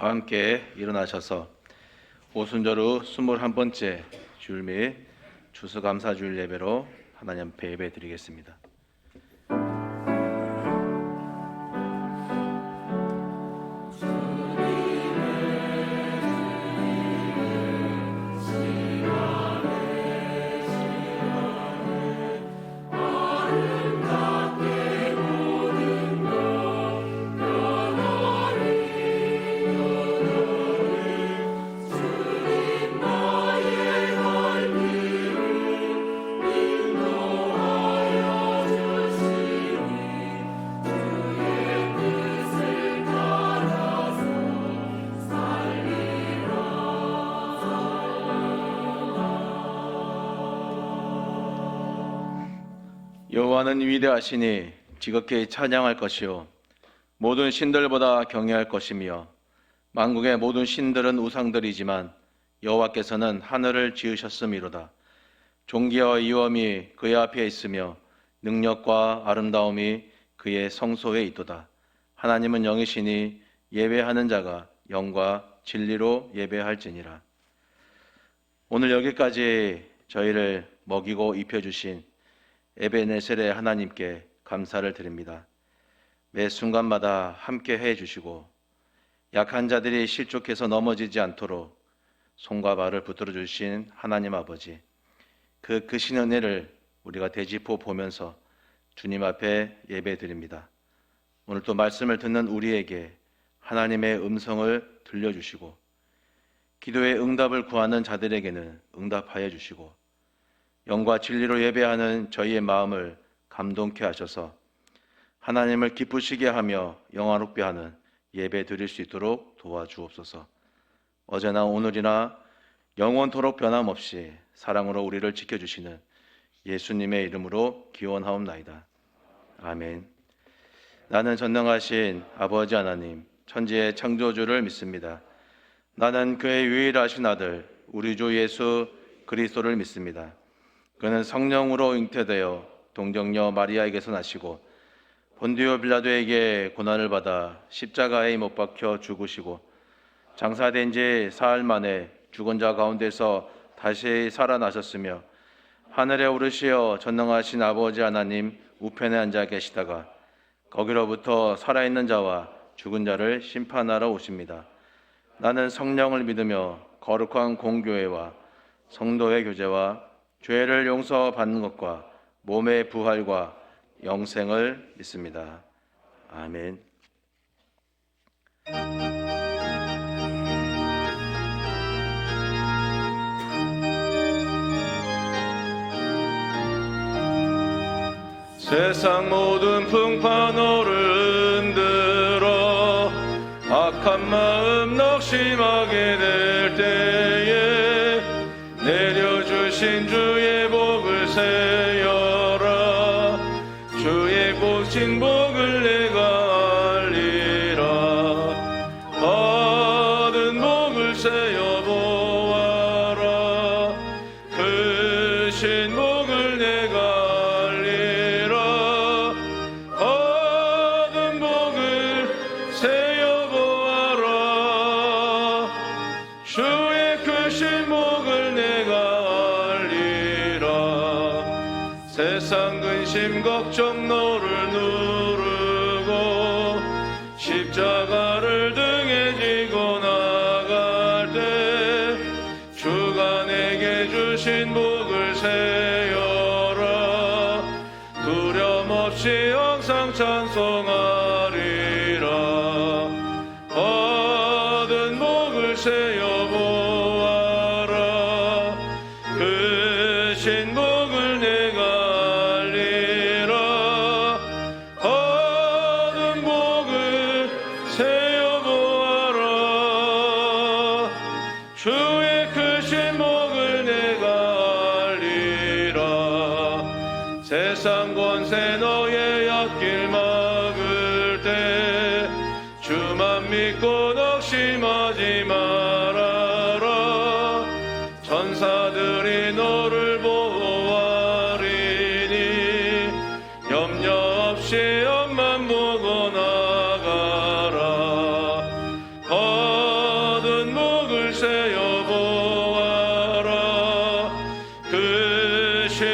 함께 일어나셔서 오순절 후 21번째 주일 및 추수감사주일 예배로 하나님 앞에 예배 드리겠습니다. 여호와는 위대하시니 지극히 찬양할 것이요 모든 신들보다 경외할 것이며 만국의 모든 신들은 우상들이지만 여호와께서는 하늘을 지으셨음이로다. 존귀와 위엄이 그의 앞에 있으며 능력과 아름다움이 그의 성소에 있도다. 하나님은 영이시니 예배하는 자가 영과 진리로 예배할지니라. 오늘 여기까지 저희를 먹이고 입혀주신 에베네셀의 하나님께 감사를 드립니다. 매 순간마다 함께 해주시고 약한 자들이 실족해서 넘어지지 않도록 손과 발을 붙들어 주신 하나님 아버지, 그 크신 은혜를 우리가 되짚어 보면서 주님 앞에 예배 드립니다. 오늘 또 말씀을 듣는 우리에게 하나님의 음성을 들려주시고 기도의 응답을 구하는 자들에게는 응답하여 주시고 영과 진리로 예배하는 저희의 마음을 감동케 하셔서 하나님을 기쁘시게 하며 영화롭게 하는 예배 드릴 수 있도록 도와주옵소서. 어제나 오늘이나 영원토록 변함없이 사랑으로 우리를 지켜주시는 예수님의 이름으로 기원하옵나이다. 아멘. 나는 전능하신 아버지 하나님, 천지의 창조주를 믿습니다. 나는 그의 유일하신 아들 우리 주 예수 그리스도를 믿습니다. 그는 성령으로 잉태되어 동정녀 마리아에게서 나시고 본디오 빌라도에게 고난을 받아 십자가에 못 박혀 죽으시고 장사된 지 사흘 만에 죽은 자 가운데서 다시 살아나셨으며 하늘에 오르시어 전능하신 아버지 하나님 우편에 앉아 계시다가 거기로부터 살아있는 자와 죽은 자를 심판하러 오십니다. 나는 성령을 믿으며 거룩한 공교회와 성도의 교제와 죄를 용서받는 것과 몸의 부활과 영생을 믿습니다. 아멘. 세상 모든 풍파노를 흔들어 악한 마음 낙심하게 될 때에 내려주신 주의 복을 세어라. 주의 복신 복을 내가 알리라. 받은 복을 세어 보아라. 크신 복을 내가 알리라. 받은 복을 세어 보아라. 주의 크신 복을 내가 세상 근심 걱정 너를 누르고 십자가를 등에 지고 나갈 때 주가 내게 주신 복을 세어라. 두려움 없이 항상 찬송하리라. 받은 복을 세어 보아라. 크신 복을 내가 주의 크신 복을 내가 알리라. 세상 권세 너의 앞길 막을 때 주만 믿고 낙심하지 말아라. 천사들이 너를 보호하리니 염려 없이 앞만 보고 나가라.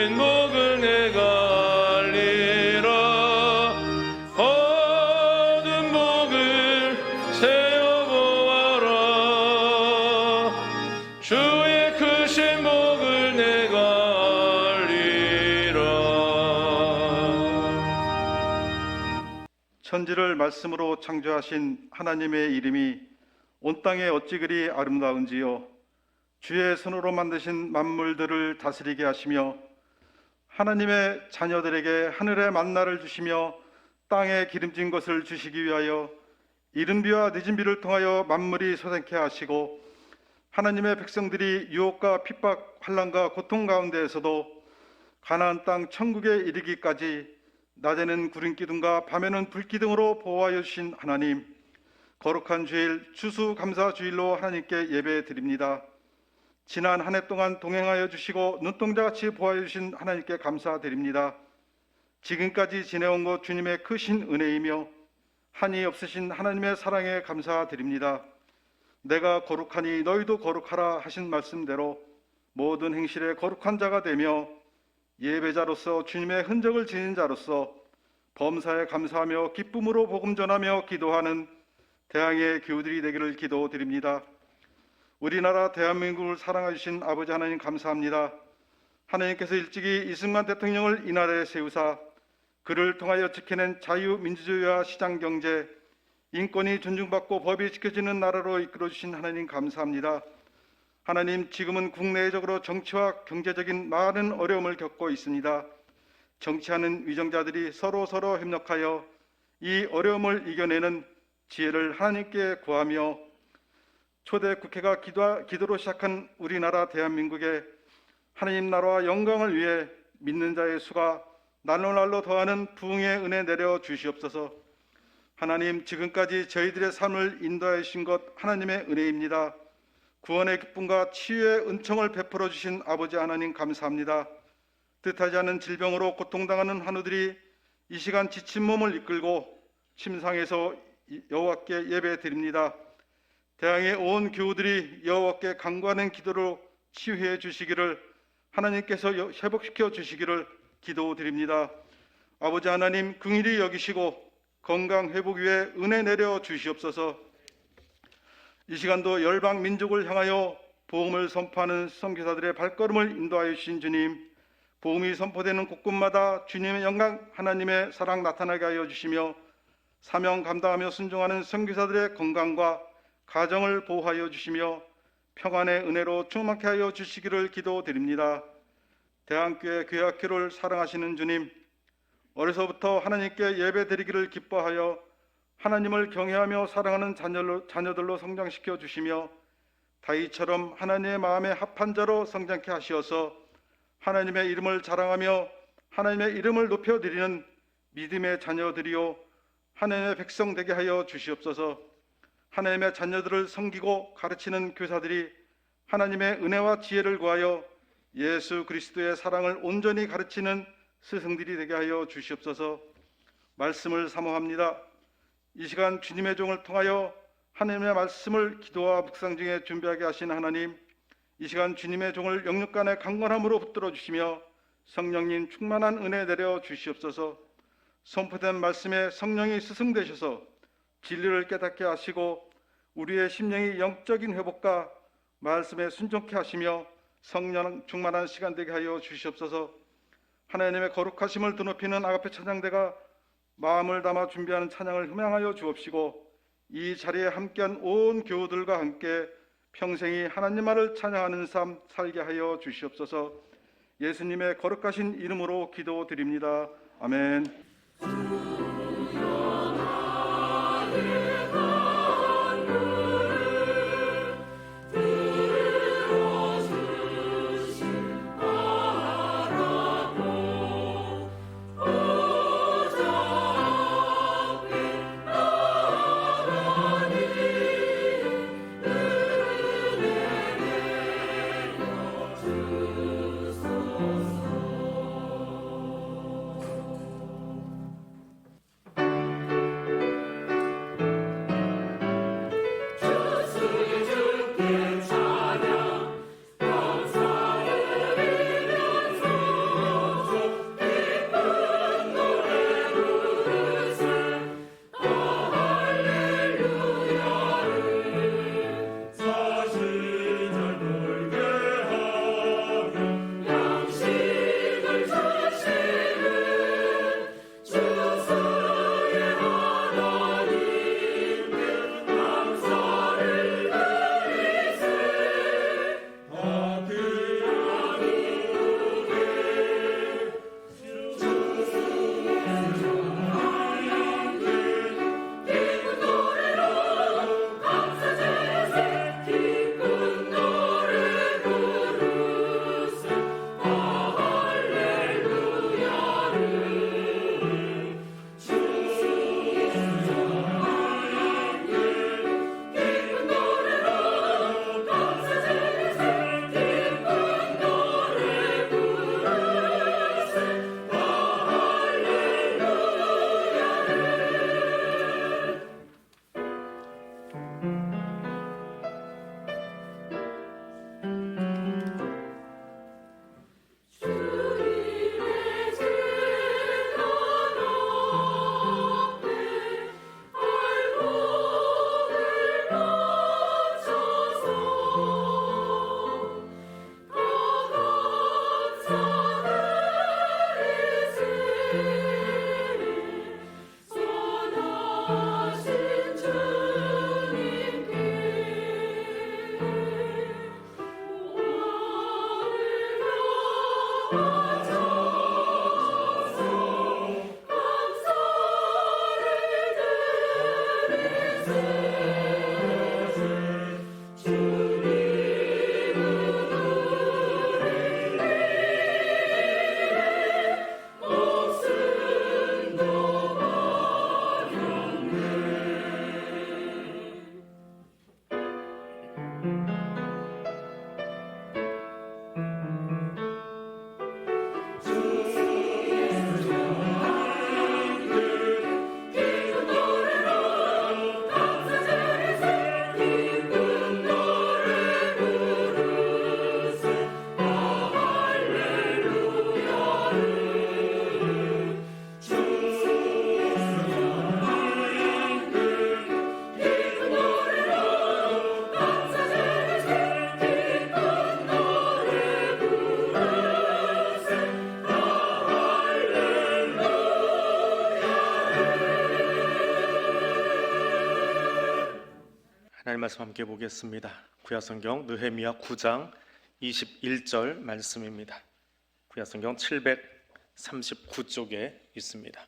크신 복을 내가 알리라. 얻은 복을 세워 보아라. 주의 크신 복을 내가 알리라. 천지를 말씀으로 창조하신 하나님의 이름이 온 땅에 어찌 그리 아름다운지요. 주의 손으로 만드신 만물들을 다스리게 하시며 하나님의 자녀들에게 하늘의 만나를 주시며 땅에 기름진 것을 주시기 위하여 이른 비와 늦은 비를 통하여 만물이 솟게 하시고 하나님의 백성들이 유혹과 핍박, 환난과 고통 가운데에서도 가나안 땅 천국에 이르기까지 낮에는 구름 기둥과 밤에는 불 기둥으로 보호하여 주신 하나님, 거룩한 주일 추수감사주일로 하나님께 예배드립니다. 지난 한 해 동안 동행하여 주시고 눈동자같이 보호하여 주신 하나님께 감사드립니다. 지금까지 지내온 것 주님의 크신 은혜이며 한이 없으신 하나님의 사랑에 감사드립니다. 내가 거룩하니 너희도 거룩하라 하신 말씀대로 모든 행실에 거룩한 자가 되며 예배자로서 주님의 흔적을 지닌 자로서 범사에 감사하며 기쁨으로 복음 전하며 기도하는 대항의 교우들이 되기를 기도드립니다. 우리나라 대한민국을 사랑해 주신 아버지 하나님 감사합니다. 하나님께서 일찍이 이승만 대통령을 이 나라에 세우사 그를 통하여 지켜낸 자유민주주의와 시장경제, 인권이 존중받고 법이 지켜지는 나라로 이끌어주신 하나님 감사합니다. 하나님, 지금은 국내적으로 정치와 경제적인 많은 어려움을 겪고 있습니다. 정치하는 위정자들이 서로 협력하여 이 어려움을 이겨내는 지혜를 하나님께 구하며 초대 국회가 기도로 시작한 우리나라 대한민국에 하나님 나라와 영광을 위해 믿는 자의 수가 날로 더하는 부흥의 은혜 내려 주시옵소서. 하나님, 지금까지 저희들의 삶을 인도해 주신 것 하나님의 은혜입니다. 구원의 기쁨과 치유의 은총을 베풀어 주신 아버지 하나님 감사합니다. 뜻하지 않은 질병으로 고통당하는 환우들이 이 시간 지친 몸을 이끌고 침상에서 여호와께 예배드립니다. 대항의 온 교우들이 여호와께 간구하는 기도로 치유해 주시기를, 하나님께서 회복시켜 주시기를 기도드립니다. 아버지 하나님, 긍휼히 여기시고 건강 회복 위에 은혜 내려 주시옵소서. 이 시간도 열방 민족을 향하여 복음을 선포하는 선교사들의 발걸음을 인도하여 주신 주님, 복음이 선포되는 곳곳마다 주님의 영광, 하나님의 사랑 나타나게 하여 주시며 사명 감당하며 순종하는 선교사들의 건강과 가정을 보호하여 주시며 평안의 은혜로 충만케 하여 주시기를 기도드립니다. 대한교회 교회학교를 사랑하시는 주님, 어려서부터 하나님께 예배드리기를 기뻐하여 하나님을 경외하며 사랑하는 자녀들로 성장시켜 주시며 다윗처럼 하나님의 마음에 합한 자로 성장케 하시어서 하나님의 이름을 자랑하며 하나님의 이름을 높여드리는 믿음의 자녀들이요 하나님의 백성 되게 하여 주시옵소서. 하나님의 자녀들을 섬기고 가르치는 교사들이 하나님의 은혜와 지혜를 구하여 예수 그리스도의 사랑을 온전히 가르치는 스승들이 되게 하여 주시옵소서. 말씀을 사모합니다. 이 시간 주님의 종을 통하여 하나님의 말씀을 기도와 묵상 중에 준비하게 하신 하나님, 이 시간 주님의 종을 영육간의 강건함으로 붙들어 주시며 성령님 충만한 은혜 내려 주시옵소서. 선포된 말씀에 성령이 스승되셔서 진리를 깨닫게 하시고 우리의 심령이 영적인 회복과 말씀에 순종케 하시며 성령 충만한 시간 되게 하여 주시옵소서. 하나님의 거룩하심을 드높이는 아가페 찬양대가 마음을 담아 준비하는 찬양을 흠양하여 주옵시고 이 자리에 함께한 온 교우들과 함께 평생이 하나님만을 찬양하는 삶 살게 하여 주시옵소서. 예수님의 거룩하신 이름으로 기도드립니다. 아멘. 말씀 함께 보겠습니다. 구약성경 느헤미야 9장 21절 말씀입니다. 구약성경 739쪽에 있습니다.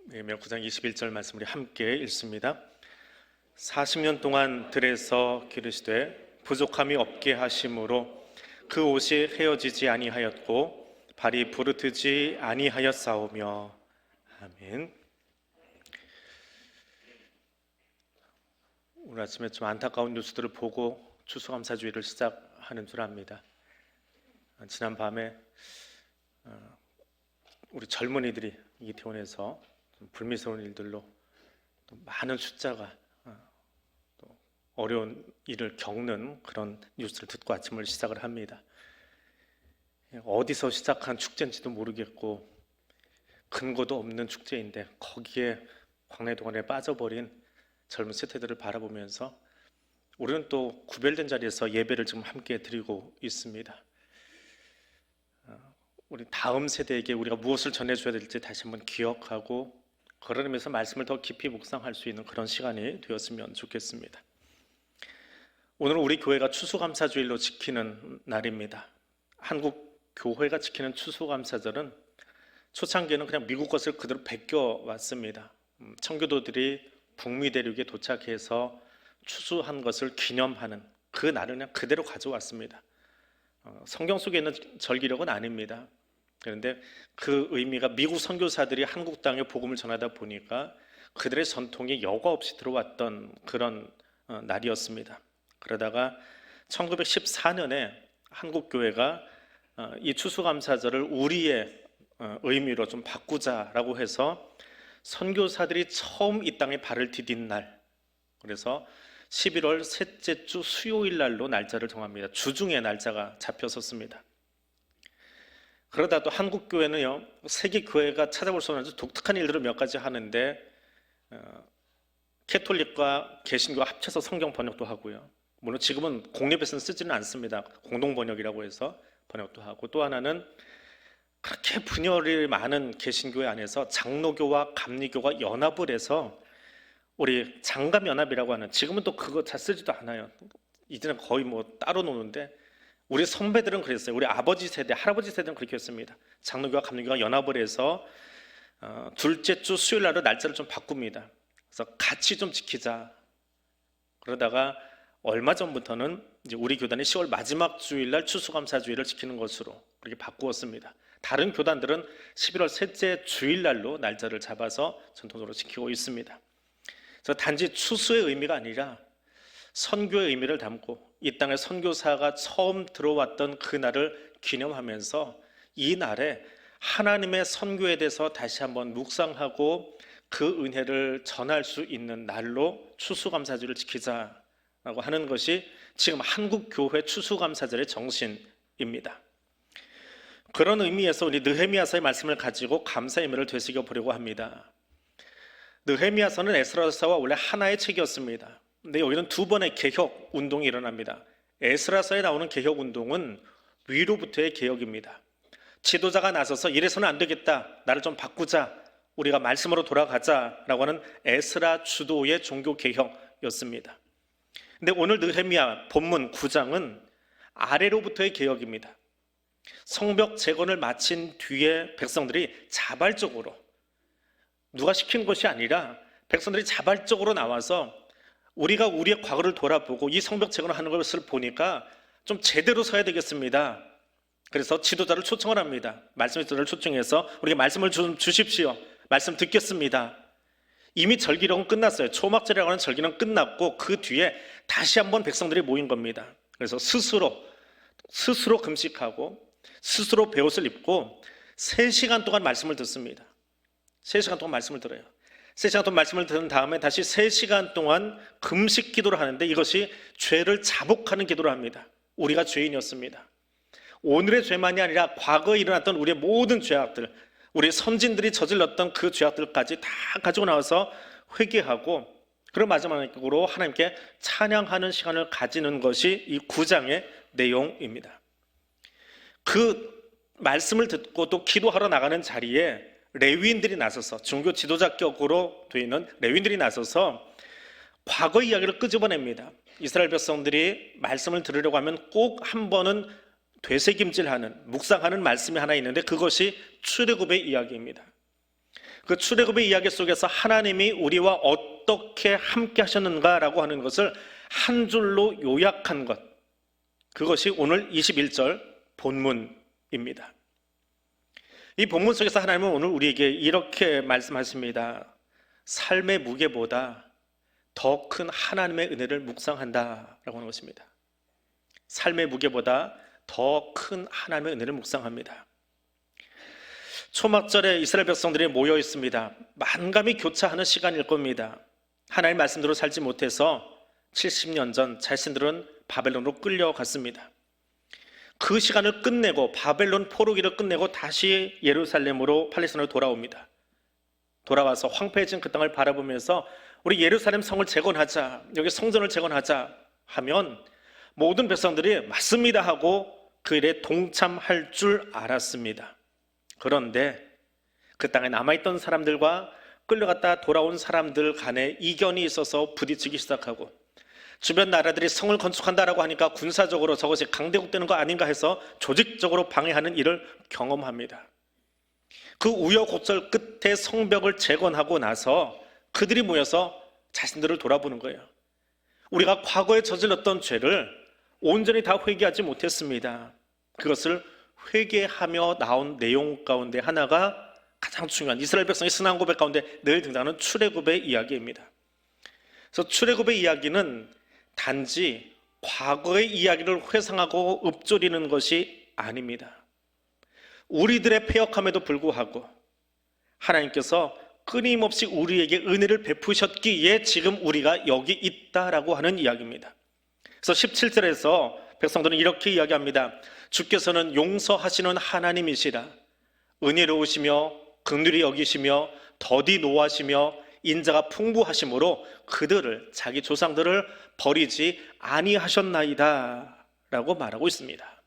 느헤미야 9장 21절 말씀 우리 함께 읽습니다. 40년 동안 들에서 기르시되 부족함이 없게 하심으로 그 옷이 헤어지지 아니하였고 발이 부르트지 아니하였사오며. 아멘. 오늘 아침에 좀 안타까운 뉴스들을 보고 추수감사주의를 시작하는 줄 압니다. 지난 밤에 우리 젊은이들이 이태원에서 불미스러운 일들로 또 많은 숫자가 또 어려운 일을 겪는 그런 뉴스를 듣고 아침을 시작을 합니다. 어디서 시작한 축제인지도 모르겠고 근거도 없는 축제인데 거기에 광야동안에 빠져버린 젊은 세대들을 바라보면서 우리는 또 구별된 자리에서 예배를 지금 함께 드리고 있습니다. 우리 다음 세대에게 우리가 무엇을 전해줘야 될지 다시 한번 기억하고 그런 의미에서 말씀을 더 깊이 묵상할 수 있는 그런 시간이 되었으면 좋겠습니다. 오늘은 우리 교회가 추수감사주일로 지키는 날입니다. 한국 교회가 지키는 추수감사절은 초창기에는 그냥 미국 것을 그대로 베껴왔습니다. 청교도들이 북미 대륙에 도착해서 추수한 것을 기념하는 그 날을 그냥 그대로 가져왔습니다. 성경 속에 있는 절기력은 아닙니다. 그런데 그 의미가 미국 선교사들이 한국 땅에 복음을 전하다 보니까 그들의 전통이 여과 없이 들어왔던 그런 날이었습니다. 그러다가 1914년에 한국 교회가 이 추수감사절을 우리의 의미로 좀 바꾸자라고 해서 선교사들이 처음 이 땅에 발을 디딘 날, 그래서 11월 셋째 주 수요일 날로 날짜를 정합니다. 주중에 날짜가 잡혔었습니다. 그러다 또 한국 교회는요, 세계 교회가 찾아볼 수 없는 아주 독특한 일들을 몇 가지 하는데 캐톨릭과 개신교가 합쳐서 성경 번역도 하고요. 물론 지금은 공립에서는 쓰지는 않습니다. 공동 번역이라고 해서 번역도 하고, 또 하나는 그렇게 분열이 많은 개신교회 안에서 장로교와 감리교가 연합을 해서 우리 장감연합이라고 하는, 지금은 또 그거 잘 쓰지도 않아요. 이제는 거의 뭐 따로 노는데 우리 선배들은 그랬어요. 우리 아버지 세대, 할아버지 세대는 그렇게 했습니다. 장로교와 감리교가 연합을 해서 둘째 주 수요일 날로 날짜를 좀 바꿉니다. 그래서 같이 좀 지키자. 그러다가 얼마 전부터는 이제 우리 교단이 10월 마지막 주일날 추수감사주의를 지키는 것으로 그렇게 바꾸었습니다. 다른 교단들은 11월 셋째 주일날로 날짜를 잡아서 전통적으로 지키고 있습니다. 그래서 단지 추수의 의미가 아니라 선교의 의미를 담고 이 땅에 선교사가 처음 들어왔던 그날을 기념하면서 이 날에 하나님의 선교에 대해서 다시 한번 묵상하고 그 은혜를 전할 수 있는 날로 추수감사절을 지키자라고 하는 것이 지금 한국교회 추수감사절의 정신입니다. 그런 의미에서 우리 느헤미야서의 말씀을 가지고 감사 의미를 되새겨 보려고 합니다. 느헤미야서는 에스라서와 원래 하나의 책이었습니다. 근데 여기는 두 번의 개혁 운동이 일어납니다. 에스라서에 나오는 개혁 운동은 위로부터의 개혁입니다. 지도자가 나서서 이래서는 안 되겠다, 나를 좀 바꾸자, 우리가 말씀으로 돌아가자라고 하는 에스라 주도의 종교 개혁이었습니다. 근데 오늘 느헤미야 본문 9장은 아래로부터의 개혁입니다. 성벽 재건을 마친 뒤에 백성들이 자발적으로, 누가 시킨 것이 아니라 백성들이 자발적으로 나와서 우리가 우리의 과거를 돌아보고 이 성벽 재건을 하는 것을 보니까 좀 제대로 서야 되겠습니다. 그래서 지도자를 초청을 합니다. 말씀의 지도자를 초청해서 우리가 말씀을 좀 주십시오. 말씀 듣겠습니다. 이미 절기력은 끝났어요. 초막절이라고 하는 절기는 끝났고 그 뒤에 다시 한번 백성들이 모인 겁니다. 그래서 스스로 금식하고 스스로 베옷을 입고 3시간 동안 말씀을 듣습니다. 3시간 동안 말씀을 들어요. 3시간 동안 말씀을 들은 다음에 다시 3시간 동안 금식 기도를 하는데 이것이 죄를 자복하는 기도를 합니다. 우리가 죄인이었습니다. 오늘의 죄만이 아니라 과거에 일어났던 우리의 모든 죄악들, 우리 선진들이 저질렀던 그 죄악들까지 다 가지고 나와서 회개하고, 그리고 마지막으로 하나님께 찬양하는 시간을 가지는 것이 이 9장의 내용입니다. 그 말씀을 듣고 또 기도하러 나가는 자리에 레위인들이 나서서 종교 지도자격으로 되어 있는 레위인들이 나서서 과거 이야기를 끄집어냅니다. 이스라엘 백성들이 말씀을 들으려고 하면 꼭 한 번은 되새김질하는, 묵상하는 말씀이 하나 있는데 그것이 출애굽의 이야기입니다. 그 출애굽의 이야기 속에서 하나님이 우리와 어떻게 함께 하셨는가라고 하는 것을 한 줄로 요약한 것, 그것이 오늘 21절 본문입니다. 이 본문 속에서 하나님은 오늘 우리에게 이렇게 말씀하십니다. 삶의 무게보다 더 큰 하나님의 은혜를 묵상한다라고 하는 것입니다. 삶의 무게보다 더 큰 하나님의 은혜를 묵상합니다. 초막절에 이스라엘 백성들이 모여 있습니다. 만감이 교차하는 시간일 겁니다. 하나님의 말씀대로 살지 못해서 70년 전 자신들은 바벨론으로 끌려갔습니다. 그 시간을 끝내고 바벨론 포로기를 끝내고 다시 예루살렘으로 팔레스타인으로 돌아옵니다. 돌아와서 황폐해진 그 땅을 바라보면서 우리 예루살렘 성을 재건하자, 여기 성전을 재건하자 하면 모든 백성들이 맞습니다 하고 그 일에 동참할 줄 알았습니다. 그런데 그 땅에 남아있던 사람들과 끌려갔다 돌아온 사람들 간에 이견이 있어서 부딪히기 시작하고, 주변 나라들이 성을 건축한다라고 하니까 군사적으로 저것이 강대국되는 거 아닌가 해서 조직적으로 방해하는 일을 경험합니다. 그 우여곡절 끝에 성벽을 재건하고 나서 그들이 모여서 자신들을 돌아보는 거예요. 우리가 과거에 저질렀던 죄를 온전히 다 회개하지 못했습니다. 그것을 회개하며 나온 내용 가운데 하나가 가장 중요한 이스라엘 백성의 신앙 고백 가운데 늘 등장하는 출애굽의 이야기입니다. 그래서 출애굽의 이야기는 단지 과거의 이야기를 회상하고 읊조리는 것이 아닙니다. 우리들의 패역함에도 불구하고 하나님께서 끊임없이 우리에게 은혜를 베푸셨기에 지금 우리가 여기 있다라고 하는 이야기입니다. 그래서 17절에서 백성들은 이렇게 이야기합니다. 주께서는 용서하시는 하나님이시라. 은혜로우시며 긍휼히 여기시며 더디 노하시며 인자가 풍부하심으로 그들을, 자기 조상들을 버리지 아니하셨나이다 라고 말하고 있습니다.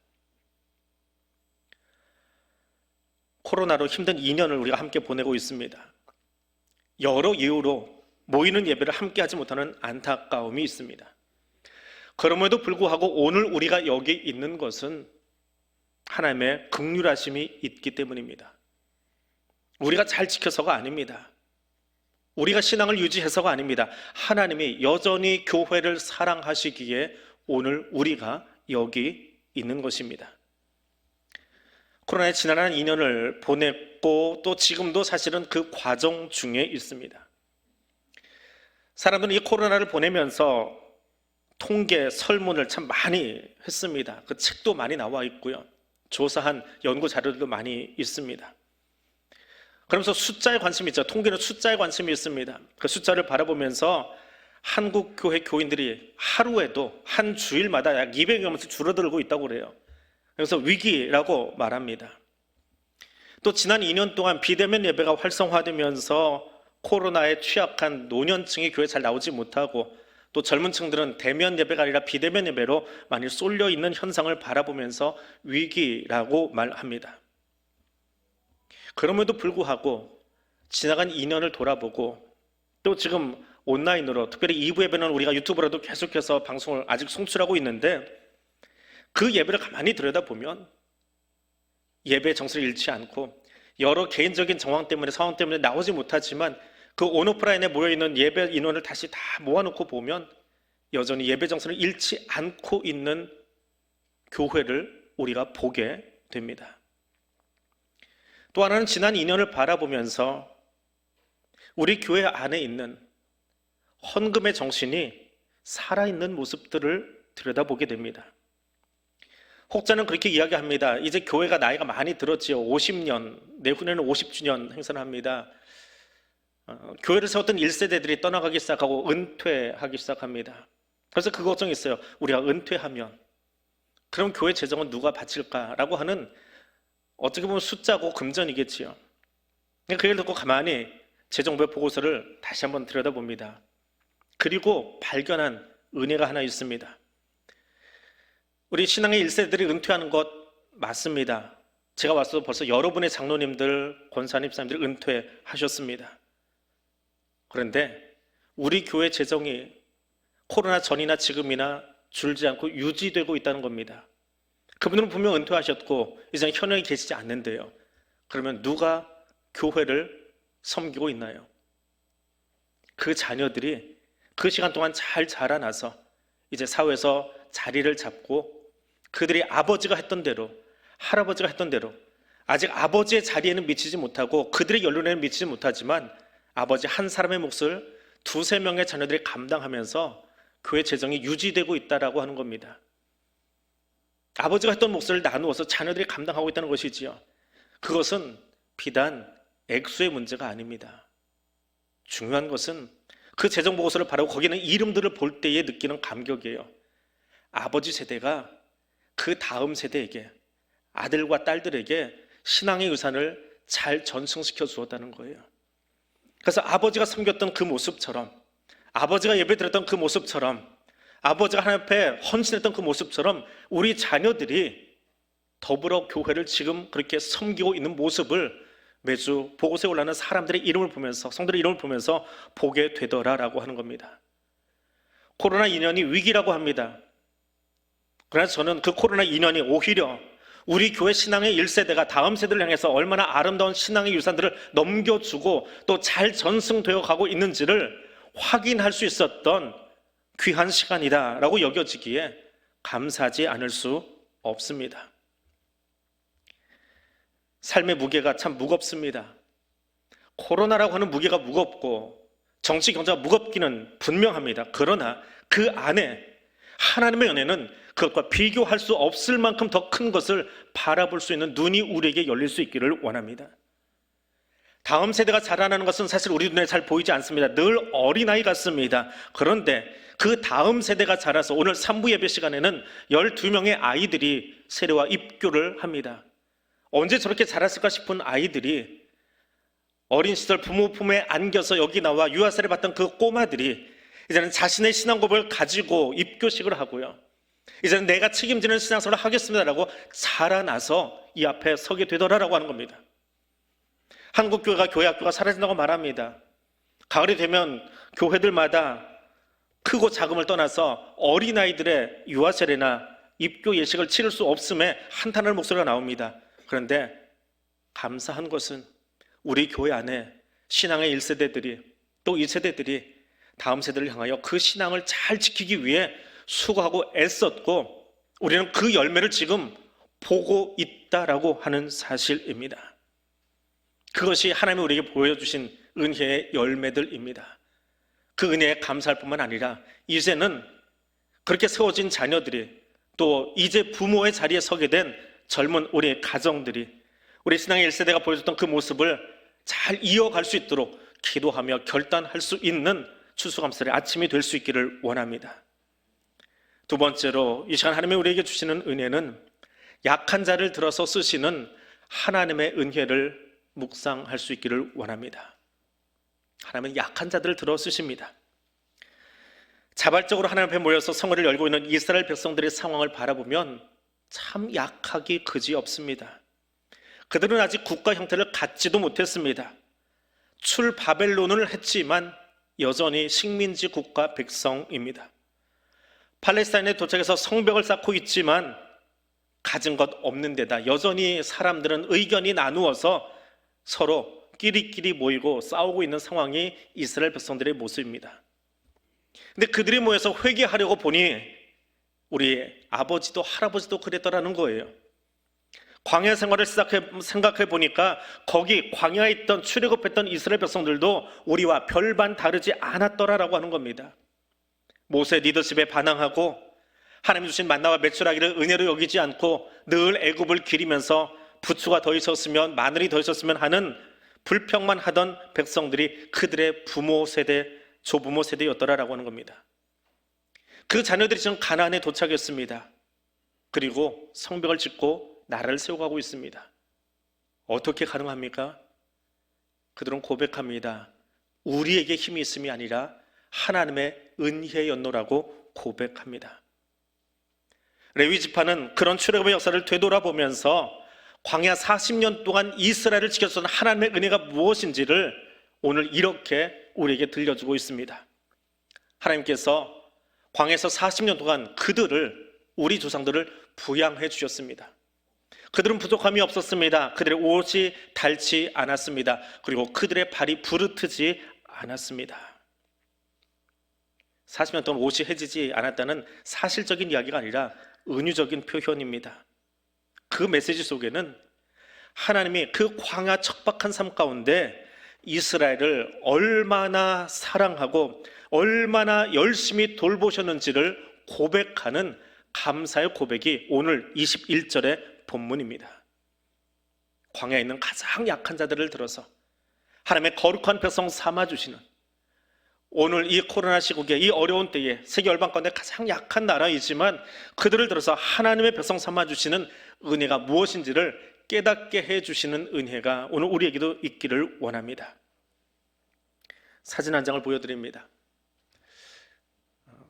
코로나로 힘든 2년을 우리가 함께 보내고 있습니다. 여러 이유로 모이는 예배를 함께 하지 못하는 안타까움이 있습니다. 그럼에도 불구하고 오늘 우리가 여기 있는 것은 하나님의 긍휼하심이 있기 때문입니다. 우리가 잘 지켜서가 아닙니다. 우리가 신앙을 유지해서가 아닙니다. 하나님이 여전히 교회를 사랑하시기에 오늘 우리가 여기 있는 것입니다. 코로나에 지난한 2년을 보냈고 또 지금도 사실은 그 과정 중에 있습니다. 사람들은 이 코로나를 보내면서 통계, 설문을 참 많이 했습니다. 그 책도 많이 나와 있고요. 조사한 연구 자료들도 많이 있습니다. 그러면서 숫자에 관심이 있죠. 통계는 숫자에 관심이 있습니다. 그 숫자를 바라보면서 한국 교회 교인들이 하루에도 한 주일마다 약 200여 명씩 줄어들고 있다고 그래요. 그래서 위기라고 말합니다. 또 지난 2년 동안 비대면 예배가 활성화되면서 코로나에 취약한 노년층이 교회 잘 나오지 못하고 또 젊은 층들은 대면 예배가 아니라 비대면 예배로 많이 쏠려 있는 현상을 바라보면서 위기라고 말합니다. 그럼에도 불구하고 지나간 2년을 돌아보고 또 지금 온라인으로 특별히 2부 예배는 우리가 유튜브로도 계속해서 방송을 아직 송출하고 있는데 그 예배를 가만히 들여다보면 예배의 정서를 잃지 않고 여러 개인적인 상황 때문에 나오지 못하지만 그 온오프라인에 모여있는 예배 인원을 다시 다 모아놓고 보면 여전히 예배 정서를 잃지 않고 있는 교회를 우리가 보게 됩니다. 또 하나는 지난 2년을 바라보면서 우리 교회 안에 있는 헌금의 정신이 살아있는 모습들을 들여다보게 됩니다. 혹자는 그렇게 이야기합니다. 이제 교회가 나이가 많이 들었지요. 50년, 내후년에는 50주년 행사를 합니다. 교회를 세웠던 1세대들이 떠나가기 시작하고 은퇴하기 시작합니다. 그래서 그 걱정이 있어요. 우리가 은퇴하면 그럼 교회 재정은 누가 바칠까라고 하는 어떻게 보면 숫자고 금전이겠지요. 그 얘기를 듣고 가만히 재정부의 보고서를 다시 한번 들여다봅니다. 그리고 발견한 은혜가 하나 있습니다. 우리 신앙의 1세대들이 은퇴하는 것 맞습니다. 제가 와서 벌써 여러분의 장로님들, 권사님, 집사님들이 은퇴하셨습니다. 그런데 우리 교회 재정이 코로나 전이나 지금이나 줄지 않고 유지되고 있다는 겁니다. 그분들은 분명 은퇴하셨고 이제 현역에 계시지 않는데요. 그러면 누가 교회를 섬기고 있나요? 그 자녀들이 그 시간 동안 잘 자라나서 이제 사회에서 자리를 잡고 그들이 아버지가 했던 대로, 할아버지가 했던 대로, 아직 아버지의 자리에는 미치지 못하고 그들의 연륜에는 미치지 못하지만 아버지 한 사람의 몫을 두세 명의 자녀들이 감당하면서 교회 재정이 유지되고 있다라고 하는 겁니다. 아버지가 했던 몫을 나누어서 자녀들이 감당하고 있다는 것이지요. 그것은 비단 액수의 문제가 아닙니다. 중요한 것은 그 재정 보고서를 바라고 거기는 이름들을 볼 때에 느끼는 감격이에요. 아버지 세대가 그 다음 세대에게, 아들과 딸들에게 신앙의 유산을 잘 전승시켜 주었다는 거예요. 그래서 아버지가 섬겼던 그 모습처럼, 아버지가 예배드렸던 그 모습처럼, 아버지가 하나님 앞에 헌신했던 그 모습처럼 우리 자녀들이 더불어 교회를 지금 그렇게 섬기고 있는 모습을 매주 보고서에 올라오는 사람들의 이름을 보면서, 성들의 이름을 보면서 보게 되더라라고 하는 겁니다. 코로나 2년이 위기라고 합니다. 그래서 저는 그 코로나 2년이 오히려 우리 교회 신앙의 1세대가 다음 세대를 향해서 얼마나 아름다운 신앙의 유산들을 넘겨주고 또 잘 전승되어 가고 있는지를 확인할 수 있었던 귀한 시간이다라고 여겨지기에 감사하지 않을 수 없습니다. 삶의 무게가 참 무겁습니다. 코로나라고 하는 무게가 무겁고 정치 경제가 무겁기는 분명합니다. 그러나 그 안에 하나님의 은혜는 그것과 비교할 수 없을 만큼 더 큰 것을 바라볼 수 있는 눈이 우리에게 열릴 수 있기를 원합니다. 다음 세대가 자라나는 것은 사실 우리 눈에 잘 보이지 않습니다. 늘 어린아이 같습니다. 그런데 그 다음 세대가 자라서 오늘 3부 예배 시간에는 12명의 아이들이 세례와 입교를 합니다. 언제 저렇게 자랐을까 싶은 아이들이 어린 시절 부모 품에 안겨서 여기 나와 유아세례 받던 그 꼬마들이 이제는 자신의 신앙 고백을 가지고 입교식을 하고요. 이제는 내가 책임지는 신앙생활을 하겠습니다라고 자라나서 이 앞에 서게 되더라라고 하는 겁니다. 한국 교회가 교회 학교가 사라진다고 말합니다. 가을이 되면 교회들마다 크고 작음을 떠나서 어린아이들의 유아세례나 입교 예식을 치를 수 없음에 한탄할 목소리가 나옵니다. 그런데 감사한 것은 우리 교회 안에 신앙의 1세대들이 또 2세대들이 다음 세대를 향하여 그 신앙을 잘 지키기 위해 수고하고 애썼고 우리는 그 열매를 지금 보고 있다라고 하는 사실입니다. 그것이 하나님이 우리에게 보여주신 은혜의 열매들입니다. 그 은혜에 감사할 뿐만 아니라 이제는 그렇게 세워진 자녀들이 또 이제 부모의 자리에 서게 된 젊은 우리의 가정들이 우리 신앙의 1세대가 보여줬던 그 모습을 잘 이어갈 수 있도록 기도하며 결단할 수 있는 추수감사의 아침이 될 수 있기를 원합니다. 두 번째로 이 시간 하나님이 우리에게 주시는 은혜는 약한 자를 들어서 쓰시는 하나님의 은혜를 묵상할 수 있기를 원합니다. 하나님은 약한 자들을 들어 쓰십니다. 자발적으로 하나님 앞에 모여서 성회를 열고 있는 이스라엘 백성들의 상황을 바라보면 참 약하기 그지없습니다. 그들은 아직 국가 형태를 갖지도 못했습니다. 출바벨론을 했지만 여전히 식민지 국가 백성입니다. 팔레스타인에 도착해서 성벽을 쌓고 있지만 가진 것 없는 데다 여전히 사람들은 의견이 나누어서 서로 끼리끼리 모이고 싸우고 있는 상황이 이스라엘 백성들의 모습입니다. 근데 그들이 모여서 회개하려고 보니 우리 아버지도 할아버지도 그랬더라는 거예요. 광야 생활을 생각해 보니까 거기 광야에 있던 출애굽했던 이스라엘 백성들도 우리와 별반 다르지 않았더라라고 하는 겁니다. 모세 리더십에 반항하고 하나님 주신 만나와 메추라기를 은혜로 여기지 않고 늘 애굽을 기리면서 부추가 더 있었으면 마늘이 더 있었으면 하는 불평만 하던 백성들이 그들의 부모 세대, 조부모 세대였더라라고 하는 겁니다. 그 자녀들이 지금 가나안에 도착했습니다. 그리고 성벽을 짓고 나라를 세워가고 있습니다. 어떻게 가능합니까? 그들은 고백합니다. 우리에게 힘이 있음이 아니라 하나님의 은혜였노라고 고백합니다. 레위 지파는 그런 출애굽의 역사를 되돌아보면서 광야 40년 동안 이스라엘을 지켰던 하나님의 은혜가 무엇인지를 오늘 이렇게 우리에게 들려주고 있습니다. 하나님께서 광야에서 40년 동안 우리 조상들을 부양해 주셨습니다. 그들은 부족함이 없었습니다. 그들의 옷이 닳지 않았습니다. 그리고 그들의 발이 부르트지 않았습니다. 40년 동안 옷이 해지지 않았다는 사실적인 이야기가 아니라 은유적인 표현입니다. 그 메시지 속에는 하나님이 그 광야 척박한 삶 가운데 이스라엘을 얼마나 사랑하고 얼마나 열심히 돌보셨는지를 고백하는 감사의 고백이 오늘 21절의 본문입니다. 광야에 있는 가장 약한 자들을 들어서 하나님의 거룩한 백성 삼아주시는, 오늘 이 코로나 시국에 이 어려운 때에 세계 열방 가운데 가장 약한 나라이지만 그들을 들어서 하나님의 백성 삼아주시는 은혜가 무엇인지를 깨닫게 해주시는 은혜가 오늘 우리에게도 있기를 원합니다. 사진 한 장을 보여드립니다.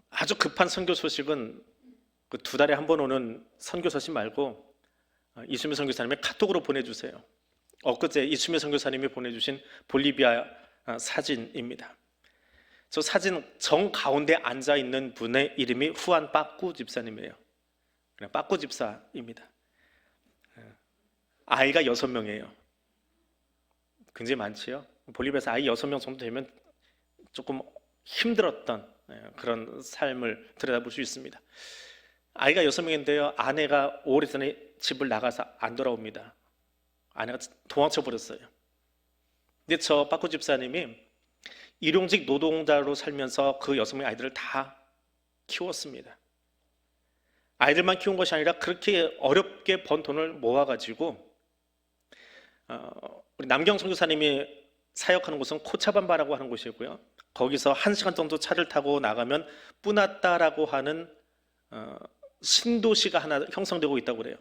아주 급한 선교 소식은 그 2달에 한 번 오는 선교 소식 말고 이수미 선교사님의 카톡으로 보내주세요. 엊그제 이수미 선교사님이 보내주신 볼리비아 사진입니다. 저 사진 정 가운데 앉아 있는 분의 이름이 후안 빠꾸 집사님이에요. 그냥 빠꾸 집사입니다. 아이가 6명이에요. 굉장히 많지요. 볼리비아에서 아이 6명 정도 되면 조금 힘들었던 그런 삶을 들여다볼 수 있습니다. 아이가 6명인데요. 아내가 오래전에 집을 나가서 안 돌아옵니다. 아내가 도망쳐 버렸어요. 근데 저 빠꾸 집사님이 일용직 노동자로 살면서 그 6명의 아이들을 다 키웠습니다. 아이들만 키운 것이 아니라 그렇게 어렵게 번 돈을 모아가지고 우리 남경 선교사님이 사역하는 곳은 코차반바라고 하는 곳이고요. 거기서 1시간 정도 차를 타고 나가면 뿌나따라고 하는 신도시가 하나 형성되고 있다고 그래요.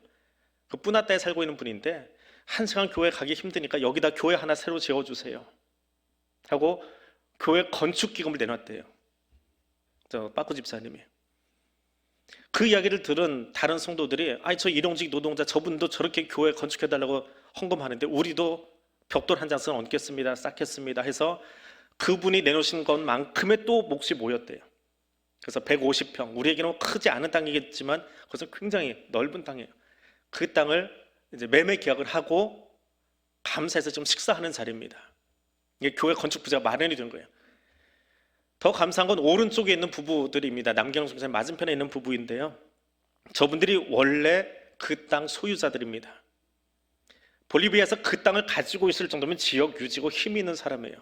그 뿌나따에 살고 있는 분인데 1시간 교회 가기 힘드니까 여기다 교회 하나 새로 지어주세요 하고 교회 건축기금을 내놨대요. 저 빠꾸 집사님이. 그 이야기를 들은 다른 성도들이 아니 저 일용직 노동자 저분도 저렇게 교회 건축해달라고 헌금하는데 우리도 벽돌 한 장씩 얹겠습니다, 쌓겠습니다 해서 그분이 내놓으신 것만큼의 또 몫이 모였대요. 그래서 150평, 우리에게는 크지 않은 땅이겠지만 그것은 굉장히 넓은 땅이에요. 그 땅을 이제 매매 계약을 하고 감사해서 좀 식사하는 자리입니다. 이게 교회 건축 부자가 마련이 된 거예요. 더 감사한 건 오른쪽에 있는 부부들입니다. 남경 선생님 맞은편에 있는 부부인데요. 저분들이 원래 그 땅 소유자들입니다. 볼리비아에서 그 땅을 가지고 있을 정도면 지역 유지고 힘이 있는 사람이에요.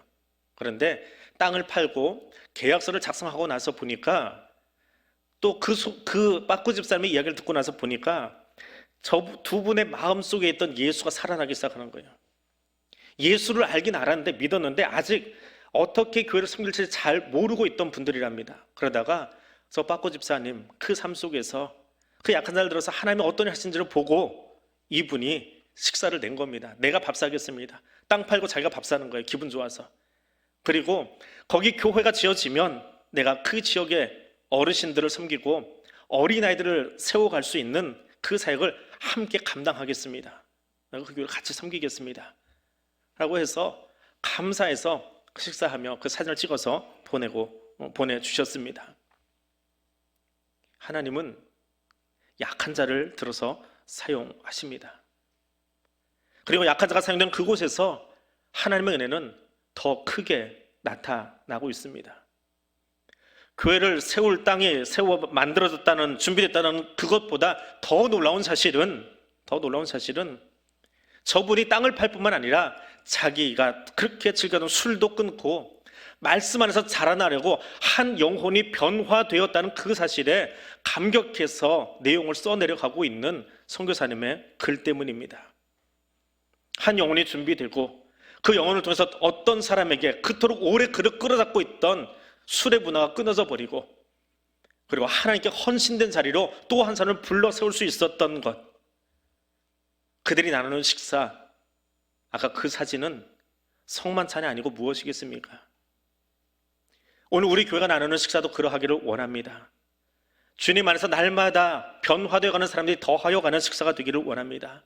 그런데 땅을 팔고 계약서를 작성하고 나서 보니까 또 그 빠꾸 집사님의 이야기를 듣고 나서 보니까 저 두 분의 마음속에 있던 예수가 살아나기 시작하는 거예요. 예수를 알긴 알았는데 믿었는데 아직 어떻게 교회를 섬길지 잘 모르고 있던 분들이랍니다. 그러다가 저 빠꾸 집사님 그 삶 속에서 그 약한 자를 들어서 하나님이 어떤 일 하신지를 보고 이분이 식사를 낸 겁니다. 내가 밥 사겠습니다. 땅 팔고 자기가 밥 사는 거예요. 기분 좋아서. 그리고 거기 교회가 지어지면 내가 그 지역의 어르신들을 섬기고 어린아이들을 세워갈 수 있는 그 사역을 함께 감당하겠습니다. 내가 그 교회를 같이 섬기겠습니다 라고 해서 감사해서 식사하며 그 사진을 찍어서 보내주셨습니다. 하나님은 약한 자를 들어서 사용하십니다. 그리고 약한 자가 사용된 그곳에서 하나님의 은혜는 더 크게 나타나고 있습니다. 교회를 세울 땅이 만들어졌다는, 준비됐다는 그것보다 더 놀라운 사실은 저분이 땅을 팔 뿐만 아니라 자기가 그렇게 즐겨던 술도 끊고 말씀 안에서 자라나려고 한 영혼이 변화되었다는 그 사실에 감격해서 내용을 써내려가고 있는 선교사님의 글 때문입니다. 한 영혼이 준비되고 그 영혼을 통해서 어떤 사람에게 그토록 오래 그를 끌어잡고 있던 술의 문화가 끊어져 버리고 그리고 하나님께 헌신된 자리로 또 한 사람을 불러 세울 수 있었던 것, 그들이 나누는 식사, 아까 그 사진은 성만찬이 아니고 무엇이겠습니까? 오늘 우리 교회가 나누는 식사도 그러하기를 원합니다. 주님 안에서 날마다 변화되어가는 사람들이 더하여가는 식사가 되기를 원합니다.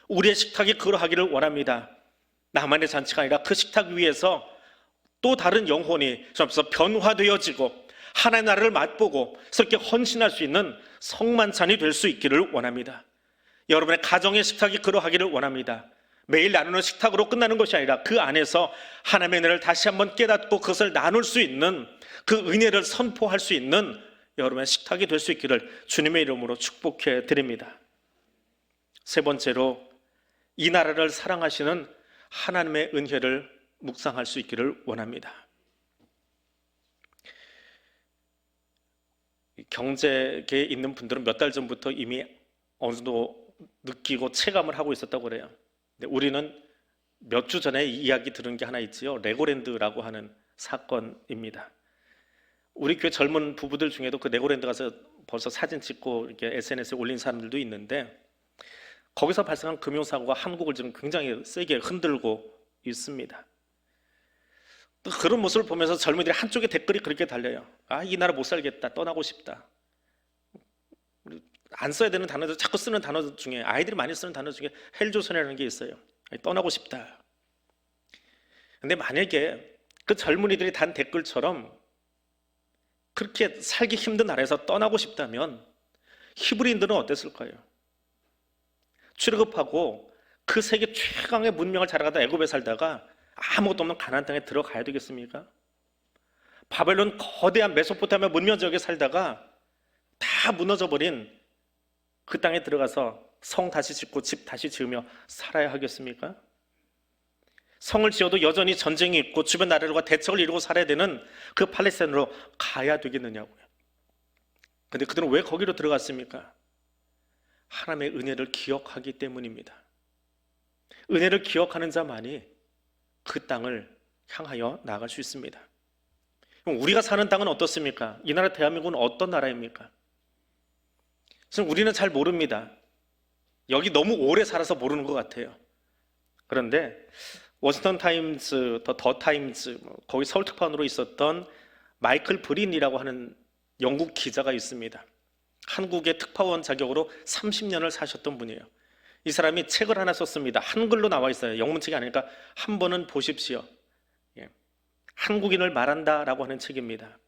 우리의 식탁이 그러하기를 원합니다. 나만의 잔치가 아니라 그 식탁 위에서 또 다른 영혼이 점점 변화되어지고 하나의 나라를 맛보고 그렇게 헌신할 수 있는 성만찬이 될 수 있기를 원합니다. 여러분의 가정의 식탁이 그러하기를 원합니다. 매일 나누는 식탁으로 끝나는 것이 아니라 그 안에서 하나님의 은혜를 다시 한번 깨닫고 그것을 나눌 수 있는, 그 은혜를 선포할 수 있는 여러분의 식탁이 될 수 있기를 주님의 이름으로 축복해 드립니다. 세 번째로, 이 나라를 사랑하시는 하나님의 은혜를 묵상할 수 있기를 원합니다. 경제계에 있는 분들은 몇 달 전부터 이미 어느 정도 느끼고 체감을 하고 있었다고 그래요. 근데 우리는 몇 주 전에 이야기 들은 게 하나 있지요. 레고랜드라고 하는 사건입니다. 우리 교회 젊은 부부들 중에도 그 레고랜드 가서 벌써 사진 찍고 이렇게 SNS에 올린 사람들도 있는데, 거기서 발생한 금융사고가 한국을 지금 굉장히 세게 흔들고 있습니다. 또 그런 모습을 보면서 젊은이들이 한쪽에 댓글이 그렇게 달려요. 아, 이 나라 못 살겠다, 떠나고 싶다. 안 써야 되는 단어들, 자꾸 쓰는 단어 중에, 아이들이 많이 쓰는 단어 중에 헬조선이라는 게 있어요. 떠나고 싶다. 근데 만약에 그 젊은이들이 단 댓글처럼 그렇게 살기 힘든 나라에서 떠나고 싶다면 히브리인들은 어땠을까요? 출애굽하고 그 세계 최강의 문명을 자라가다 애굽에 살다가 아무것도 없는 가나안 땅에 들어가야 되겠습니까? 바벨론 거대한 메소포타미아 문명 지역에 살다가 다 무너져버린 그 땅에 들어가서 성 다시 짓고 집 다시 지으며 살아야 하겠습니까? 성을 지어도 여전히 전쟁이 있고 주변 나라들과 대척을 이루고 살아야 되는 그 팔레스타인으로 가야 되겠느냐고요. 근데 그들은 왜 거기로 들어갔습니까? 하나님의 은혜를 기억하기 때문입니다. 은혜를 기억하는 자만이 그 땅을 향하여 나아갈 수 있습니다. 그럼 우리가 사는 땅은 어떻습니까? 이 나라 대한민국은 어떤 나라입니까? 지금 우리는 잘 모릅니다. 여기 너무 오래 살아서 모르는 것 같아요. 그런데 워싱턴 타임즈, 더 타임즈, 거기 서울 특파원으로 있었던 마이클 브린이라고 하는 영국 기자가 있습니다. 한국의 특파원 자격으로 30년을 사셨던 분이에요. 이 사람이 책을 하나 썼습니다. 한글로 나와 있어요. 영문책이 아니니까 한 번은 보십시오. 한국인을 말한다라고 하는 책입니다.